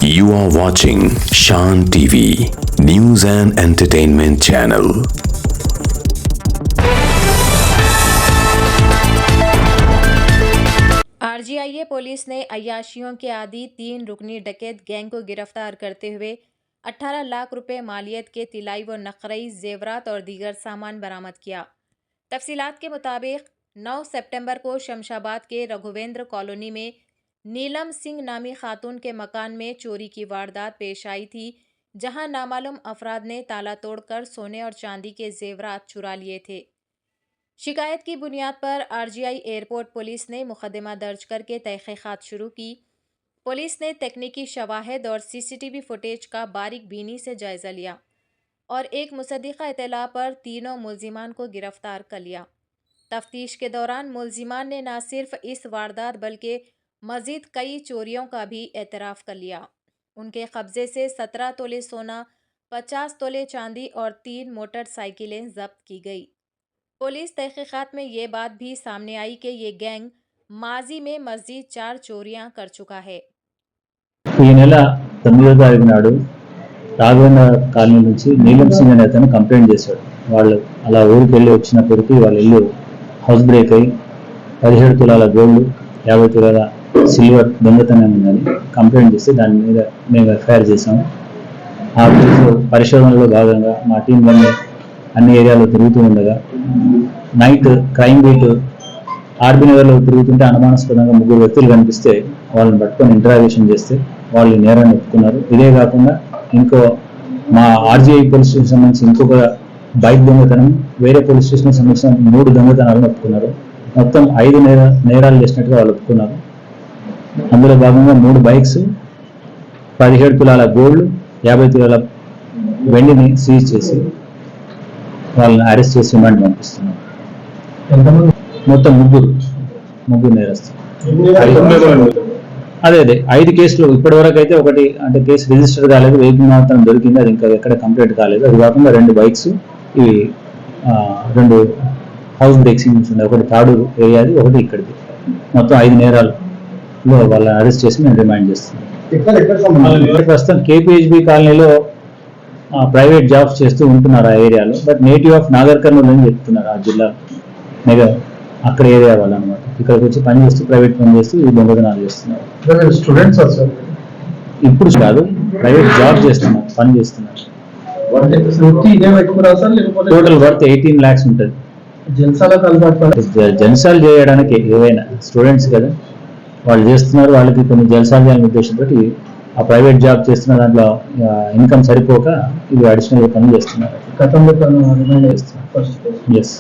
You are watching Shan TV, News and Entertainment Channel. RGIA police ने अय्याशियों के आदि 3 रुकनी डकैत गैंग को गिरफ्तार करते हुए 18 लाख रुपए मालियत के तिलाई व नकरई जेवरात और दीगर सामान बरामद किया। तफसीलात के मुताबिक 9 सितंबर को शमशाबाद के रघुवेंद्र कॉलोनी में नीलम सिंह नामी खातून के मकान में चोरी की वारदात पेश आई थी, जहां नामालूम अफराद ने ताला तोड़कर सोने और चांदी के जेवरात चुरा लिए थे। शिकायत की बुनियाद पर आरजीआई एयरपोर्ट पुलिस ने मुकदमा दर्ज करके तहकीकात शुरू की। पुलिस ने तकनीकी शवाहिद और सीसीटीवी फुटेज का बारीक बीनी से जायजा लिया और एक मुसद्दिका इत्तला पर तीनों मुल्जिमान को गिरफ्तार कर लिया। तफ्तीश के दौरान मुल्जिमान ने न सिर्फ इस वारदात बल्कि मजीद कई चोरियों का भी एतराफ़ कर लिया। उनके कब्जे से 17 तोले सोना, 50 तोले चांदी और 3 मोटरसाइकिलें जब्त की गई। पुलिस तहकीकात में ये बात भी सामने आई कि ये गैंग माजी में मजीद 4 चोरियां कर चुका है। ఈ నెల 9వ తారీఖు నాడు రాఘవేంద్ర కాలనీ నుంచి నీలం సింగ్ అనే అతను కంప్లైంట్ చేశాడు. వాళ్ళు అలా ఊరికి వెళ్ళి వచ్చినప్పటికీ వాళ్ళ ఇల్లు హౌస్ బ్రేక్ అయ్యి 17 తులాల గోల్డ్, 50 తులాల సిల్వర్ దొంగతనం ఉందని కంప్లైంట్ చేస్తే దాని మీద మేము ఎఫ్ఐఆర్ చేసాము. ఆ కేసు పరిశోధనలో భాగంగా మా టీం అన్ని ఏరియాలో తిరుగుతూ ఉండగా నైట్ క్రైమ్ బీట్ ఆర్బీ నగర్లో తిరుగుతుంటే అనుమానాస్పదంగా 3 వ్యక్తులు కనిపిస్తే వాళ్ళని పట్టుకొని ఇంటరాగేషన్ చేస్తే వాళ్ళు నేరాన్ని ఒప్పుకున్నారు. ఇదే కాకుండా ఇంకో మా ఆర్జీఐ పోలీస్ స్టేషన్ సంబంధించి ఇంకొక బైక్ దొంగతనం, వేరే పోలీస్ స్టేషన్ సంబంధించిన 3 దొంగతనాలను ఒప్పుకున్నారు. మొత్తం 5 నేరాలు చేసినట్టుగా వాళ్ళు ఒప్పుకున్నారు. అందులో భాగంగా 3 బైక్స్, 17 తులాల గోల్డ్, 50 తులాల వెండిని సీజ్ చేసి వాళ్ళని అరెస్ట్ చేసి రిమాండ్ పంపిస్తున్నారు. మొత్తం ముగ్గురు నేరస్తులు. అదే 5 కేసులు ఇప్పటి వరకు అయితే ఒకటి అంటే కేసు రిజిస్టర్ కాలేదు, వెహికల్ మాత్రం దొరికింది, అది ఇంకా ఎక్కడ కంప్లీట్ కాలేదు. అది కాకుండా 2 బైక్స్, ఇవి 2 హౌస్ బ్రేక్స్ ఉన్నాయి, ఒకటి తాడు ఏరియాది, ఒకటి ఇక్కడిది. మొత్తం 5 నేరాల్లో వాళ్ళని అరెస్ట్ చేసి మేము రిమాండ్ చేస్తున్నాం. ప్రస్తుతం కేపీహెచ్బి కాలనీలో ప్రైవేట్ జాబ్స్ చేస్తూ ఉంటున్నారు ఆ ఏరియాలో. But native of Nagar Kurnool అని చెప్తున్నారు ఆ జిల్లా మెగా అక్కడ ఏరియా వాళ్ళు అనమాట. ఇక్కడికి వచ్చి పని చేస్తూ ప్రైవేట్ పని చేస్తూ ఈ దొంగతనాలు చేస్తున్నారు. స్టూడెంట్స్ ఇప్పుడు కాదు, ప్రైవేట్ జాబ్ చేస్తున్నారు, పని చేస్తున్నారు. టోటల్ వర్త్ 18 lakhs ఉంటుంది. జల్సాలు చేయడానికి ఏవైనా స్టూడెంట్స్ కదా వాళ్ళు చేస్తున్నారు, వాళ్ళకి కొన్ని జల్సాలు చేయాలనే ఉద్దేశంతో ఆ ప్రైవేట్ జాబ్ చేస్తున్న దాంట్లో ఇన్కమ్ సరిపోక ఇవి అడిషనల్ పని చేస్తున్నారు. గతంలో ఎస్.